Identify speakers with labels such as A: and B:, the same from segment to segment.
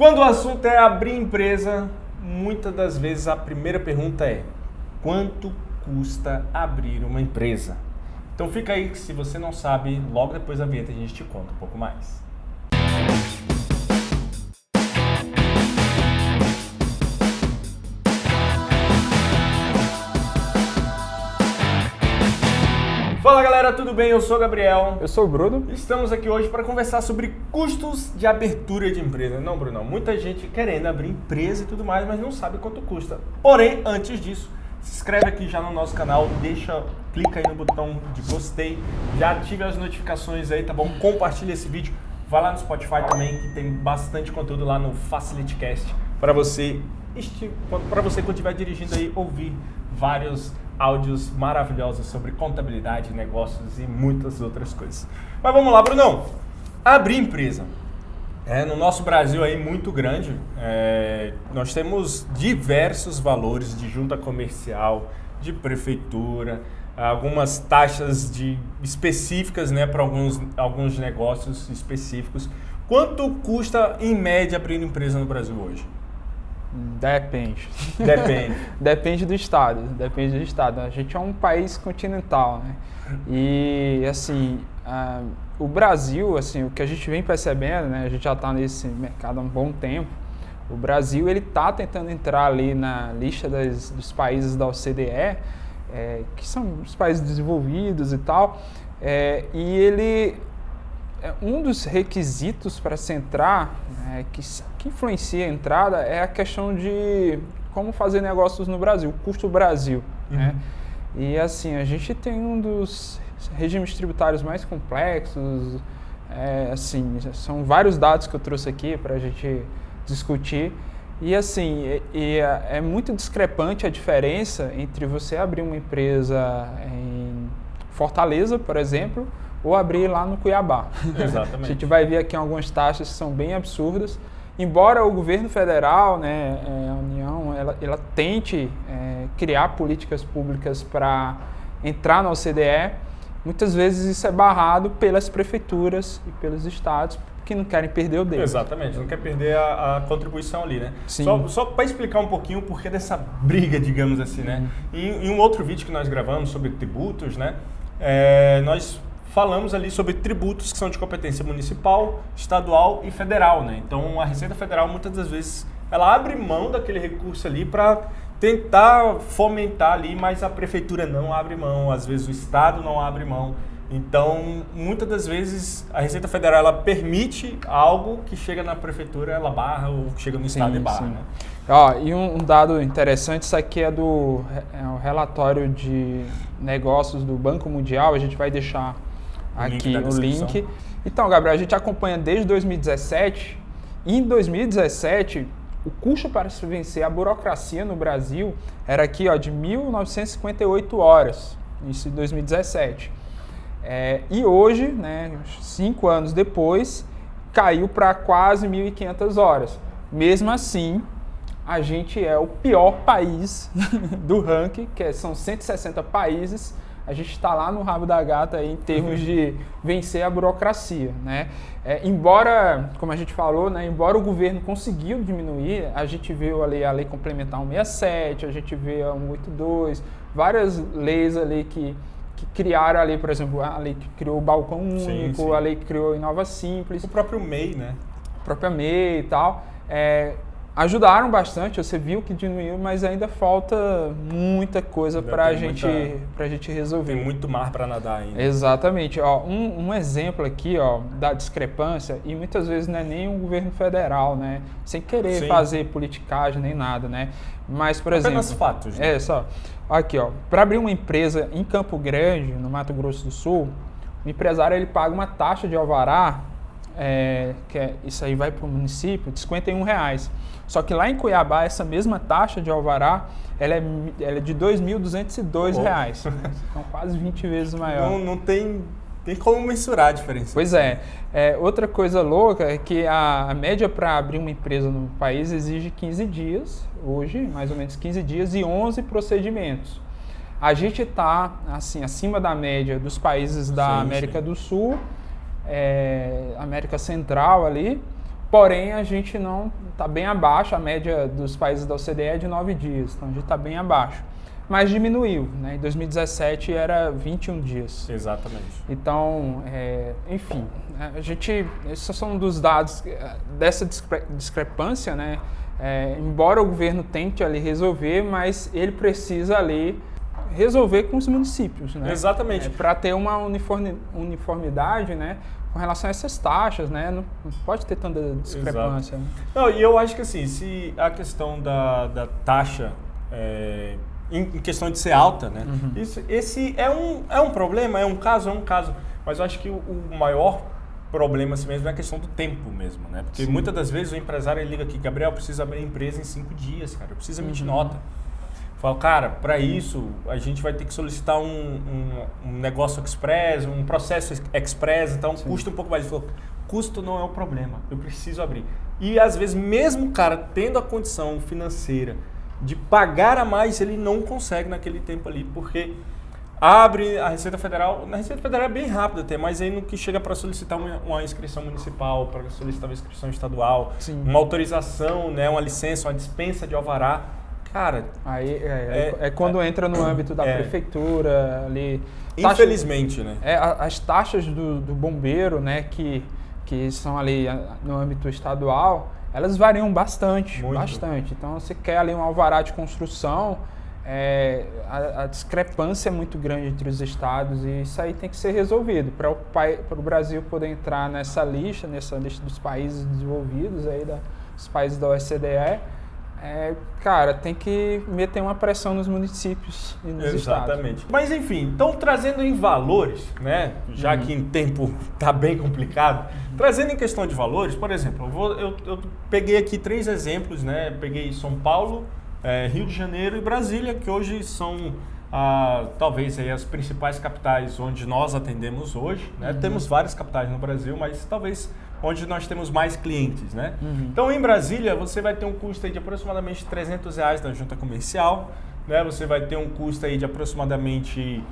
A: Quando o assunto é abrir empresa, muitas das vezes a primeira pergunta é: quanto custa abrir uma empresa? Então fica aí que, se você não sabe, logo depois da vinheta a gente te conta um pouco mais. Fala galera, tudo bem? Eu sou o Gabriel.
B: Eu sou o Bruno.
A: Estamos aqui hoje para conversar sobre custos de abertura de empresa. Não, Bruno, muita gente querendo abrir empresa e tudo mais, mas não sabe quanto custa. Porém, antes disso, se inscreve aqui já no nosso canal, clica aí no botão de gostei, já ative as notificações aí, tá bom? Compartilha esse vídeo, vai lá no Spotify também, que tem bastante conteúdo lá no FacilityCast para você quando estiver dirigindo aí, ouvir vários áudios maravilhosos sobre contabilidade, negócios e muitas outras coisas. Mas vamos lá, Brunão. Abrir empresa. No nosso Brasil aí muito grande, nós temos diversos valores de junta comercial, de prefeitura, algumas taxas específicas, né, para alguns negócios específicos. Quanto custa, em média, abrir empresa no Brasil hoje?
B: Depende. Depende do estado. A gente é um país continental, né? E, assim, o Brasil, assim, o que a gente vem percebendo, né? A gente já está nesse mercado há um bom tempo. O Brasil, ele está tentando entrar ali na lista dos países da OCDE, que são os países desenvolvidos e tal. E ele... Um dos requisitos para se entrar, que influencia a entrada, é a questão de como fazer negócios no Brasil, o custo Brasil.
A: Uhum.
B: Né? E assim, a gente tem um dos regimes tributários mais complexos, assim, são vários dados que eu trouxe aqui para a gente discutir. E assim, é muito discrepante a diferença entre você abrir uma empresa em Fortaleza, por exemplo, ou abrir lá no Cuiabá.
A: Exatamente.
B: A gente vai ver aqui algumas taxas que são bem absurdas. Embora o governo federal, né, a União, ela tente criar políticas públicas para entrar na OCDE, muitas vezes isso é barrado pelas prefeituras e pelos estados que não querem perder o deles.
A: Exatamente, não quer perder a contribuição ali, né?
B: Sim.
A: Só para explicar um pouquinho o porquê dessa briga, digamos assim, né? Em um outro vídeo que nós gravamos sobre tributos, né, nós falamos ali sobre tributos que são de competência municipal, estadual e federal, né? Então a Receita Federal muitas das vezes ela abre mão daquele recurso ali para tentar fomentar ali, mas a prefeitura não abre mão, às vezes o estado não abre mão. Então muitas das vezes a Receita Federal ela permite algo que chega na prefeitura, ela barra, ou que chega no estado e barra, né?
B: E um dado interessante, isso aqui é o relatório de negócios do Banco Mundial, a gente vai deixar aqui o link. Então, Gabriel, a gente acompanha desde 2017. E em 2017, o custo para se vencer a burocracia no Brasil era aqui, de 1.958 horas, isso em 2017. E hoje, né, 5 anos depois, caiu para quase 1.500 horas. Mesmo assim, a gente é o pior país do ranking, são 160 países. A gente está lá no rabo da gata aí, em termos de vencer a burocracia, né? Embora, como a gente falou, né, embora o governo conseguiu diminuir, a gente viu ali a Lei Complementar 167, a gente vê a 182, várias leis ali que criaram ali, por exemplo, a lei que criou o balcão único, sim. A lei que criou a Inova Simples.
A: O próprio MEI, né?
B: A própria MEI e tal. Ajudaram bastante, você viu que diminuiu, mas ainda falta muita coisa para a gente resolver.
A: Tem muito mar para nadar ainda.
B: Exatamente. Um exemplo aqui da discrepância, e muitas vezes não é nem o governo federal, né? Sem querer fazer politicagem nem nada, né? Mas, por exemplo...
A: Apenas fatos. Né?
B: Aqui, para abrir uma empresa em Campo Grande, no Mato Grosso do Sul, o empresário ele paga uma taxa de alvará, isso aí vai para o município, de R$51. Só que lá em Cuiabá, essa mesma taxa de alvará, ela é de R$2.202. Então, quase 20 vezes maior.
A: Não tem como mensurar a diferença.
B: Pois é. Outra coisa louca é que a média para abrir uma empresa no país exige 15 dias, hoje, mais ou menos 15 dias, e 11 procedimentos. A gente está, assim, acima da média dos países da América do Sul, América Central ali, porém a gente não está bem abaixo, a média dos países da OCDE é de 9 dias, então a gente está bem abaixo. Mas diminuiu, né? Em 2017 era 21 dias.
A: Exatamente.
B: Então, enfim, esses são dos dados dessa discrepância, né? Embora o governo tente ali resolver, mas ele precisa ali resolver com os municípios, né?
A: Exatamente.
B: Para ter uma uniformidade, né? Com relação a essas taxas, né? Não pode ter tanta discrepância. Né?
A: Não, e eu acho que assim, se a questão da taxa em questão de ser alta, né? Esse é um problema, é um caso, mas eu acho que o maior problema assim mesmo é a questão do tempo mesmo, né? Porque muitas das vezes o empresário liga aqui, Gabriel, precisa abrir a empresa em 5 dias, cara, precisa emitir nota. Falo, cara, para isso a gente vai ter que solicitar um negócio express, um processo express, então custa um pouco mais. Ele falou, custo não é o problema, eu preciso abrir. E às vezes mesmo o cara tendo a condição financeira de pagar a mais, ele não consegue naquele tempo ali, porque abre a Receita Federal, na Receita Federal é bem rápido até, mas aí no que chega para solicitar uma inscrição municipal, para solicitar uma inscrição estadual, uma autorização, né, uma licença, uma dispensa de alvará, cara...
B: Aí quando entra no âmbito da prefeitura, ali...
A: Infelizmente, né?
B: As taxas do bombeiro, né, que são ali no âmbito estadual, elas variam bastante. Então, você quer ali um alvará de construção, a discrepância é muito grande entre os estados e isso aí tem que ser resolvido. Para o Brasil poder entrar nessa lista dos países desenvolvidos, aí dos países da OCDE, cara, tem que meter uma pressão nos municípios e nos estados.
A: Exatamente. Mas enfim, então trazendo em valores, né? Já que em tempo tá bem complicado, trazendo em questão de valores, por exemplo, eu peguei aqui 3 exemplos, né? Peguei São Paulo, Rio de Janeiro e Brasília, que hoje são talvez aí as principais capitais onde nós atendemos hoje, né? Temos várias capitais no Brasil, mas talvez onde nós temos mais clientes, né? Então, em Brasília, você vai ter um custo aí de aproximadamente R$300 da junta comercial, né? Você vai ter um custo aí de aproximadamente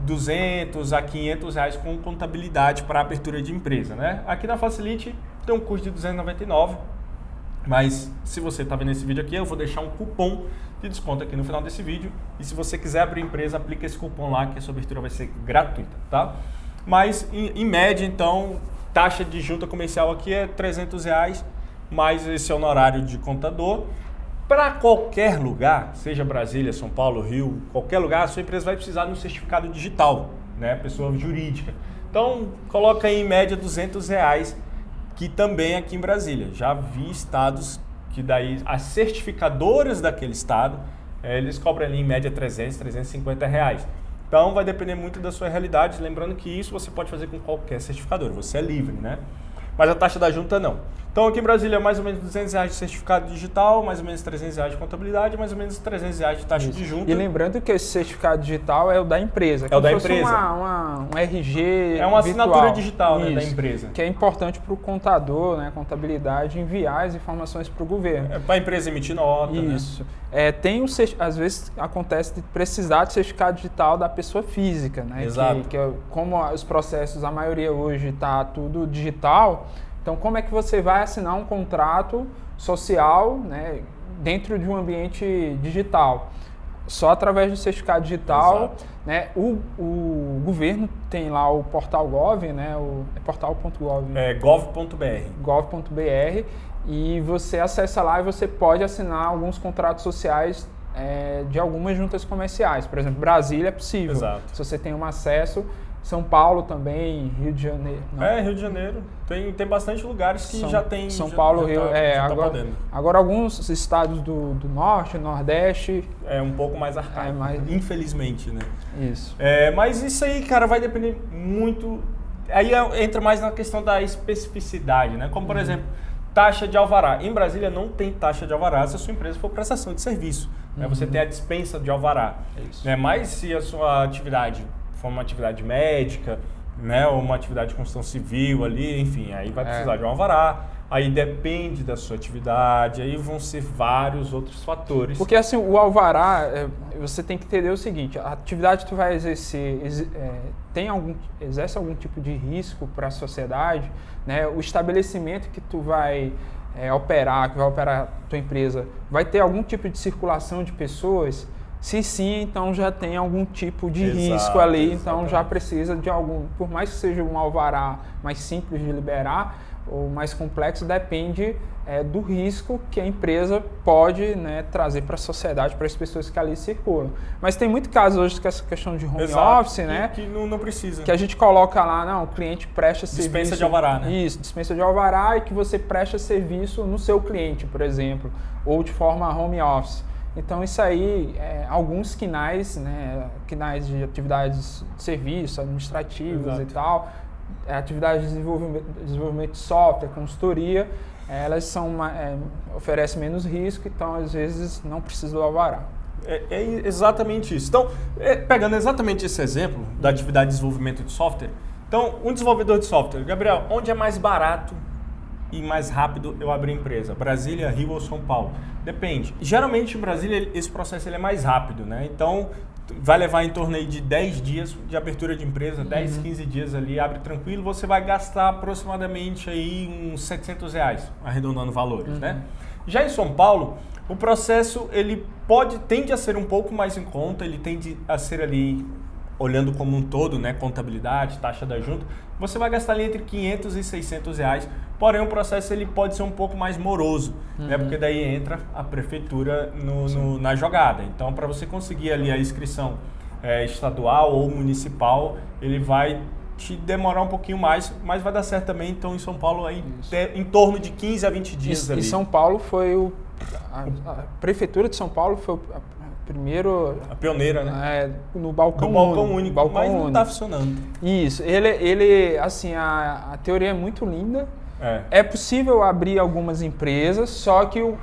A: R$200 a R$500 com contabilidade para abertura de empresa, né? Aqui na Facility tem um custo de R$299, mas se você está vendo esse vídeo aqui, eu vou deixar um cupom de desconto aqui no final desse vídeo, e se você quiser abrir empresa, aplica esse cupom lá, que a sua abertura vai ser gratuita, tá? Mas, em média, então, taxa de junta comercial aqui é R$300, mais esse honorário de contador. Para qualquer lugar, seja Brasília, São Paulo, Rio, qualquer lugar, a sua empresa vai precisar de um certificado digital, né? Pessoa jurídica. Então, coloca aí em média R$200, que também aqui em Brasília. Já vi estados que daí as certificadoras daquele estado, eles cobram ali em média R$300, R$350. Então, vai depender muito da sua realidade. Lembrando que isso você pode fazer com qualquer certificador, você é livre, né? Mas a taxa da junta não. Então, aqui em Brasília, mais ou menos R$200 de certificado digital, mais ou menos R$300 de contabilidade, mais ou menos R$300 de taxa de junta.
B: E lembrando que esse certificado digital é o da empresa.
A: É o da empresa.
B: Um RG
A: É uma
B: virtual.
A: assinatura digital, né, da empresa.
B: Que é importante para o contador, né, contabilidade, enviar as informações para o governo.
A: Para a empresa emitir nota,
B: Isso.
A: né?
B: Às vezes acontece de precisar de certificado digital da pessoa física, né?
A: Exato.
B: Como os processos, a maioria hoje está tudo digital, então como é que você vai assinar um contrato social, né, dentro de um ambiente digital? Só através do certificado digital, né? O governo tem lá o portal Gov, né? É portal.gov.
A: Gov.br.
B: Gov.br, e você acessa lá e você pode assinar alguns contratos sociais de algumas juntas comerciais. Por exemplo, Brasília é possível.
A: Exato.
B: Se você tem um acesso. São Paulo também, Rio de Janeiro. Não.
A: Rio de Janeiro. Tem bastante lugares que já tem.
B: São Paulo, Rio.
A: Tá
B: agora alguns estados do Norte, Nordeste.
A: É um pouco mais arcaico. Infelizmente, né?
B: Isso.
A: Mas isso aí, cara, vai depender muito. Aí entra mais na questão da especificidade, né? Como, por exemplo, taxa de alvará. Em Brasília não tem taxa de alvará se a sua empresa for prestação de serviço. Né? Você tem a dispensa de alvará.
B: Isso.
A: Mas se a sua atividade for uma atividade médica, né, ou uma atividade de construção civil ali, enfim, aí vai precisar de um alvará. aí depende da sua atividade, aí vão ser vários outros fatores.
B: Porque assim, o alvará, você tem que entender o seguinte, a atividade que tu vai exercer exerce algum tipo de risco para a sociedade, né? O estabelecimento que tu vai operar a tua empresa, vai ter algum tipo de circulação de pessoas? Se sim, então já tem algum tipo de risco ali, então já precisa de algum, por mais que seja um alvará mais simples de liberar, ou mais complexo, depende do risco que a empresa pode, né, trazer para a sociedade, para as pessoas que ali circulam. Mas tem muito caso hoje que essa questão de home office, né?
A: Que não precisa.
B: Que a gente coloca lá, não, o cliente presta serviço...
A: Dispensa de alvará, né?
B: Isso, dispensa de alvará e que você presta serviço no seu cliente, por exemplo, ou de forma home office. Então isso aí, alguns quinais, né, quinais de atividades de serviço, administrativas e tal, atividades de desenvolvimento de software, consultoria, elas oferecem menos risco, então às vezes não precisa do alvará.
A: É exatamente isso. Então, pegando exatamente esse exemplo da atividade de desenvolvimento de software, então, um desenvolvedor de software, Gabriel, onde é mais barato e mais rápido eu abrir empresa? Brasília, Rio ou São Paulo? Depende. Geralmente em Brasília esse processo ele é mais rápido, né? Então vai levar em torno aí de 10 dias de abertura de empresa, 10, 15 dias ali, abre tranquilo, você vai gastar aproximadamente aí uns R$700, arredondando valores, né? Já em São Paulo, o processo ele tende a ser um pouco mais em conta, ele tende a ser ali, olhando como um todo, né, contabilidade, taxa da junta, você vai gastar ali entre R$500 e R$600, porém o processo ele pode ser um pouco mais moroso, né, porque daí entra a prefeitura na jogada. Então, para você conseguir ali a inscrição estadual ou municipal, ele vai te demorar um pouquinho mais, mas vai dar certo também. Então, em São Paulo, aí, em torno de 15 a 20 dias ali.
B: E São Paulo foi a prefeitura de São Paulo foi a
A: pioneira, né?
B: No balcão único,
A: mas não está funcionando.
B: Isso, ele assim, a teoria é muito linda. É possível abrir algumas empresas, só que o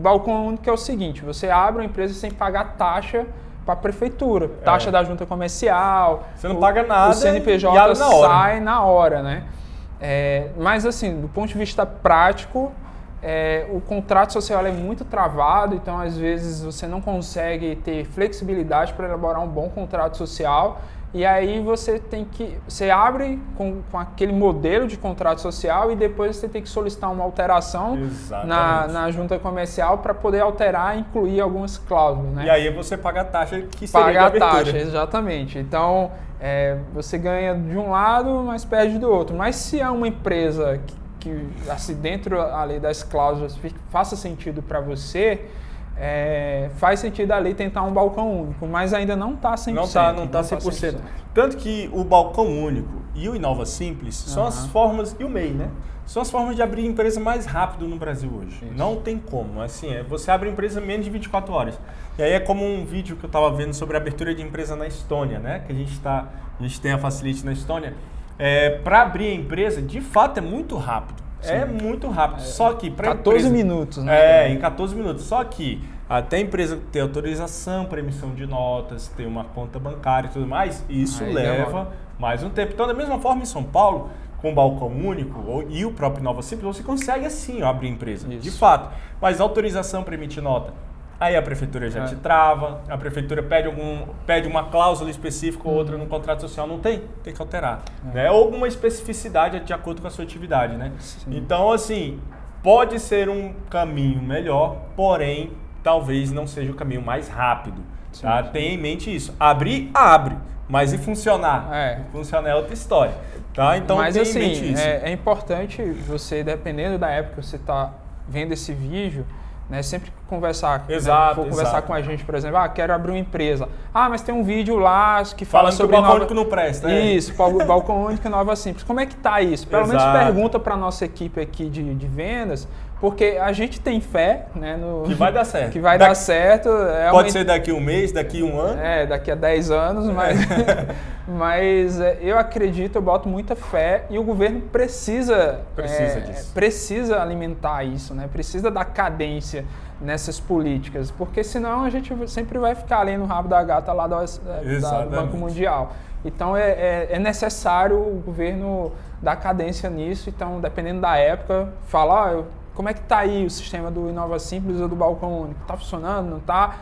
B: balcão único é o seguinte: você abre uma empresa sem pagar taxa para a prefeitura, taxa da junta comercial.
A: Você não paga nada.
B: O CNPJ sai na hora, né? Mas assim, do ponto de vista prático, o contrato social é muito travado, então às vezes você não consegue ter flexibilidade para elaborar um bom contrato social, e aí você abre com aquele modelo de contrato social e depois você tem que solicitar uma alteração na junta comercial para poder alterar e incluir algumas cláusulas, né?
A: E aí você paga a taxa que seria de abertura.
B: Paga a taxa, exatamente. Então você ganha de um lado, mas perde do outro. Mas se é uma empresa que assim, dentro ali das cláusulas faça sentido para você, faz sentido ali tentar um balcão único, mas ainda não está 100%.
A: Não está 100%. Tanto que o balcão único e o Inova Simples são as formas, e o MEI, né? São as formas de abrir empresa mais rápido no Brasil hoje. Isso. Não tem como. Assim, você abre empresa em menos de 24 horas. E aí é como um vídeo que eu estava vendo sobre a abertura de empresa na Estônia, né? Que a gente tem a Facility na Estônia. Para abrir a empresa, de fato, é muito rápido. Sim. É muito rápido. Só que para
B: 14 minutos, né?
A: Em 14 minutos. Só que até a empresa ter autorização para emissão de notas, ter uma conta bancária e tudo mais, isso leva mais um tempo. Então, da mesma forma, em São Paulo, com o balcão único e o próprio Inova Simples, você consegue assim abrir empresa, de fato. Mas autorização para emitir nota, aí a prefeitura já te trava, a prefeitura pede uma cláusula específica ou outra no contrato social, não tem que alterar. Né? Ou alguma especificidade de acordo com a sua atividade. Né? Então, assim, pode ser um caminho melhor, porém, talvez não seja o caminho mais rápido. Tá? Tenha em mente isso. Abrir, abre. Mas e funcionar? Funcionar é outra história. Tá? Então,
B: mas
A: tenha
B: assim,
A: em mente isso.
B: É importante você, dependendo da época que você está vendo esse vídeo, né, sempre conversar, conversar com a gente, por exemplo, quero abrir uma empresa. Mas tem um vídeo lá que fala sobre
A: que o balcão único não presta.
B: Isso, o balcão único e Inova Simples. Como é que tá isso? Pelo menos pergunta para nossa equipe aqui de vendas, porque a gente tem fé, né,
A: que vai dar certo.
B: Que vai dar certo.
A: Pode ser daqui um mês, daqui um ano.
B: Daqui a 10 anos, mas eu acredito, eu boto muita fé e o governo precisa disso. Precisa alimentar isso, né? Precisa dar cadência nessas políticas, porque senão a gente sempre vai ficar ali no rabo da gata lá do Banco Mundial. Então é necessário o governo dar cadência nisso. Então, dependendo da época, falar como é que está aí o sistema do Inova Simples ou do Balcão Único? Está funcionando? Não está?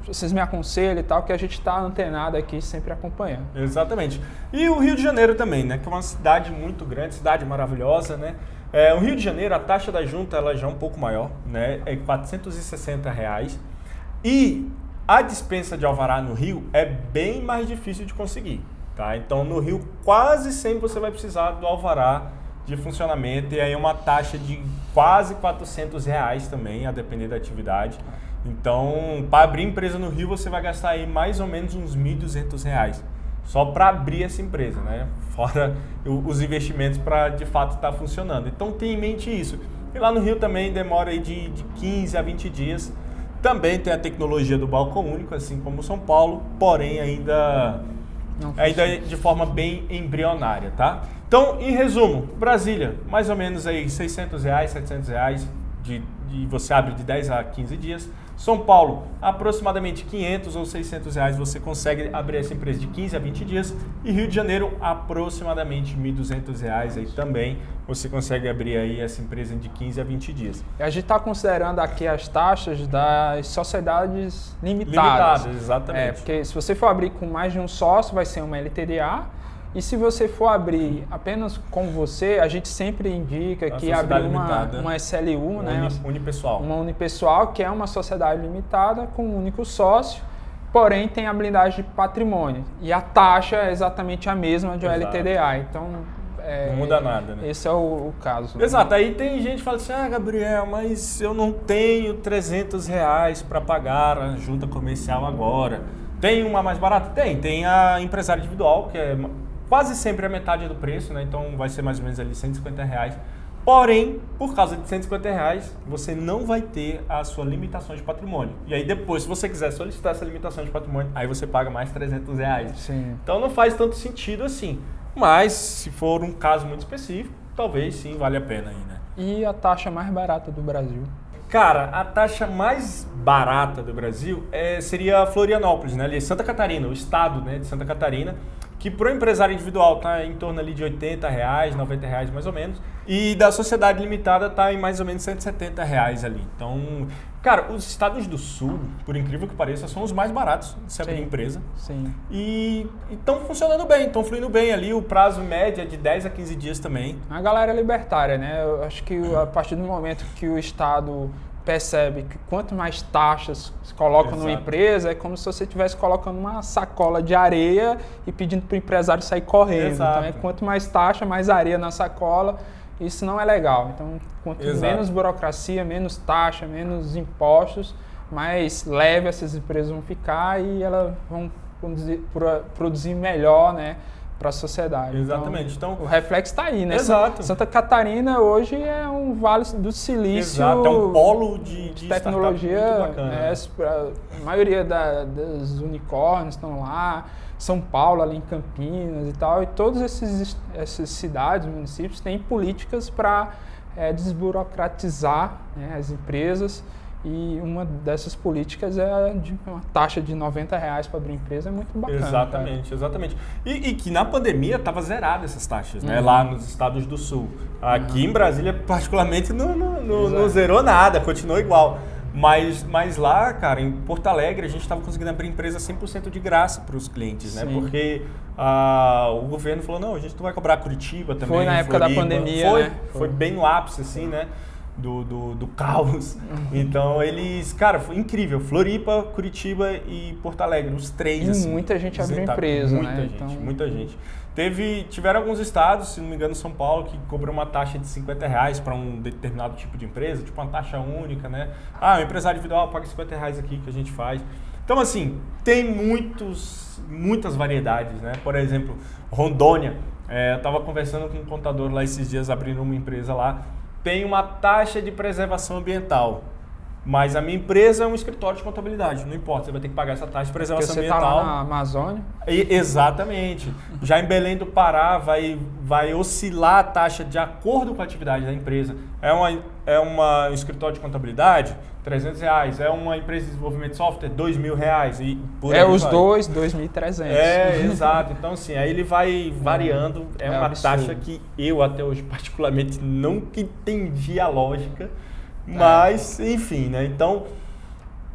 B: Vocês me aconselham e tal, que a gente está antenado aqui, sempre acompanhando.
A: Exatamente. E o Rio de Janeiro também, né? Que é uma cidade muito grande, cidade maravilhosa, né? O Rio de Janeiro, a taxa da junta ela já é um pouco maior, né? É R$460. E a dispensa de alvará no Rio é bem mais difícil de conseguir, tá? Então, no Rio, quase sempre você vai precisar do alvará de funcionamento e aí é uma taxa de quase R$400 também, a depender da atividade. Então, para abrir empresa no Rio, você vai gastar aí mais ou menos uns R$1.200 só para abrir essa empresa, né? Fora os investimentos para de fato estar funcionando. Então, tenha em mente isso. E lá no Rio também demora aí de 15 a 20 dias. Também tem a tecnologia do balcão único, assim como São Paulo, porém ainda de forma bem embrionária, tá? Então, em resumo, Brasília, mais ou menos aí R$600, R$700 de você abre de 10 a 15 dias. São Paulo, aproximadamente R$500 ou R$600 você consegue abrir essa empresa de 15 a 20 dias. E Rio de Janeiro, aproximadamente R$1.200 aí também você consegue abrir aí essa empresa de 15 a 20 dias.
B: E a gente está considerando aqui as taxas das sociedades limitadas.
A: Limitadas, exatamente.
B: Porque se você for abrir com mais de um sócio, vai ser uma LTDA. E se você for abrir apenas com você, a gente sempre indica que abrir uma SLU, né?
A: Unipessoal.
B: Uma unipessoal, que é uma sociedade limitada com um único sócio, porém tem habilidade de patrimônio. E a taxa é exatamente a mesma de uma LTDA. Então,
A: não muda nada, né?
B: Esse é o caso.
A: Exato. Aí tem gente que fala assim, Gabriel, mas eu não tenho R$300 para pagar a junta comercial agora. Tem uma mais barata? Tem a empresária individual, que é quase sempre a metade do preço, né? Então vai ser mais ou menos ali R$150. Porém, por causa de R$150, você não vai ter a sua limitação de patrimônio. E aí depois, se você quiser solicitar essa limitação de patrimônio, aí você paga mais R$300.
B: Sim.
A: Então não faz tanto sentido assim. Mas, se for um caso muito específico, talvez sim, vale a pena aí, né?
B: E a taxa mais barata do Brasil?
A: Cara, a taxa mais barata do Brasil seria Florianópolis, né? Ali, Santa Catarina, o estado, né, de Santa Catarina, que para o empresário individual está em torno ali de R$80, R$90 mais ou menos, e da sociedade limitada está em mais ou menos R$170 ali. Então, cara, os estados do sul, por incrível que pareça, são os mais baratos de se abrir empresa.
B: Sim.
A: E estão funcionando bem, estão fluindo bem ali, o prazo médio é de 10 a 15 dias também.
B: A galera é libertária, né? Eu acho que a partir do momento que o estado percebe que quanto mais taxas se colocam numa empresa, é como se você estivesse colocando uma sacola de areia e pedindo para o empresário sair correndo.
A: Exato.
B: Então, quanto mais taxa, mais areia na sacola, isso não é legal. Então, quanto menos burocracia, menos taxa, menos impostos, mais leve essas empresas vão ficar e elas vão produzir melhor, né, para a sociedade.
A: Exatamente. Então,
B: o reflexo está aí, né?
A: Exato.
B: Santa Catarina hoje é um vale do silício.
A: Exato, é um polo de
B: tecnologia.
A: Muito bacana.
B: A maioria dos unicórnios estão lá. São Paulo, ali em Campinas e tal. E todas essas cidades, municípios, têm políticas para desburocratizar, né, as empresas. E uma dessas políticas é uma taxa de R$90 para abrir empresa, é muito bacana.
A: Exatamente, exatamente. E que na pandemia estava zerada essas taxas, né? Lá nos estados do sul. Aqui em Brasília, particularmente, não zerou nada, continuou igual. Mas lá, cara, em Porto Alegre, a gente estava conseguindo abrir empresa 100% de graça para os clientes, né? Porque o governo falou, não, a gente não vai cobrar Curitiba também.
B: Foi na época da pandemia, né?
A: Foi bem no ápice, assim, né? Do caos. Então eles, cara, foi incrível. Floripa, Curitiba e Porto Alegre, os três.
B: E
A: assim,
B: muita gente abriu empresa,
A: muita
B: né?
A: Gente, muita gente. Tiveram alguns estados, se não me engano, São Paulo, que cobrou uma taxa de R$50 para um determinado tipo de empresa, tipo uma taxa única, né? O empresário individual paga R$50 aqui que a gente faz. Então, assim, tem muitas variedades, né? Por exemplo, Rondônia. Eu estava conversando com um contador lá esses dias, abrindo uma empresa lá. Tem uma taxa de preservação ambiental, mas a minha empresa é um escritório de contabilidade, não importa, você vai ter que pagar essa taxa de preservação ambiental.
B: Você está lá na Amazônia?
A: Exatamente. Já em Belém do Pará vai oscilar a taxa de acordo com a atividade da empresa. é um escritório de contabilidade, R$300. É uma empresa de desenvolvimento de software, R$2.000. E por aí
B: os
A: vai.
B: dois, 2.300.
A: Exato. Então, assim, aí ele vai variando. É uma taxa que eu até hoje, particularmente, nunca entendi a lógica. Mas, enfim, né? Então,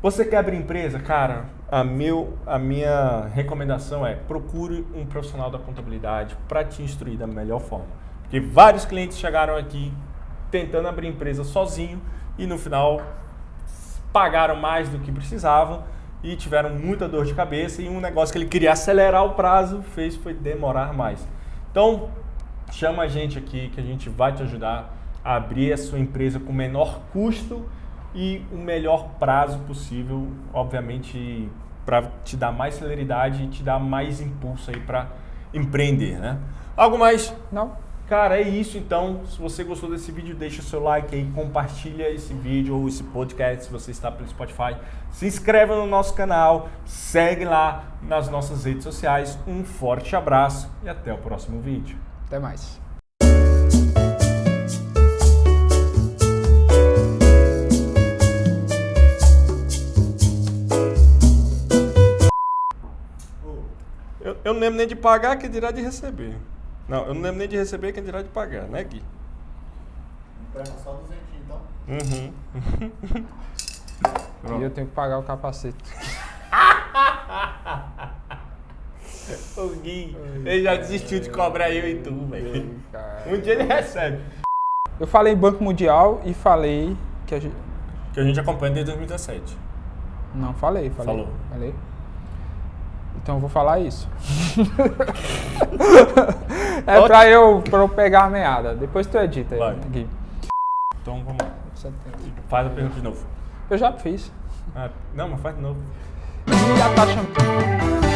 A: você quer abrir empresa? Cara, a minha recomendação é procure um profissional da contabilidade para te instruir da melhor forma. Porque vários clientes chegaram aqui tentando abrir empresa sozinho e no final pagaram mais do que precisavam e tiveram muita dor de cabeça, e um negócio que ele queria acelerar o prazo foi demorar mais. Então, chama a gente aqui que a gente vai te ajudar a abrir a sua empresa com o menor custo e o melhor prazo possível, obviamente, para te dar mais celeridade e te dar mais impulso aí para empreender, né? Algo mais?
B: Não.
A: Cara, é isso então. Se você gostou desse vídeo, deixa o seu like aí, compartilha esse vídeo ou esse podcast se você está pelo Spotify. Se inscreve no nosso canal, segue lá nas nossas redes sociais. Um forte abraço e até o próximo vídeo.
B: Até mais.
A: Eu não lembro nem de pagar, quem dirá de receber. Não, eu não lembro nem de receber, quem dirá de pagar, né, Gui?
C: Empresta só 200, então.
B: E eu tenho que pagar o capacete.
A: O Gui, ele já desistiu de cobrar eu e tu, velho. Um dia ele recebe.
B: Eu falei em Banco Mundial e falei que a gente...
A: Que a gente acompanha desde 2017.
B: Não, falei.
A: Falou.
B: Falei. Então eu vou falar isso. É pra eu pegar a meada. Depois tu edita aí, Gui.
A: Então vamos lá. Faz a pergunta de novo.
B: Eu já fiz.
A: Não, mas faz de novo.
B: Já tá chamando.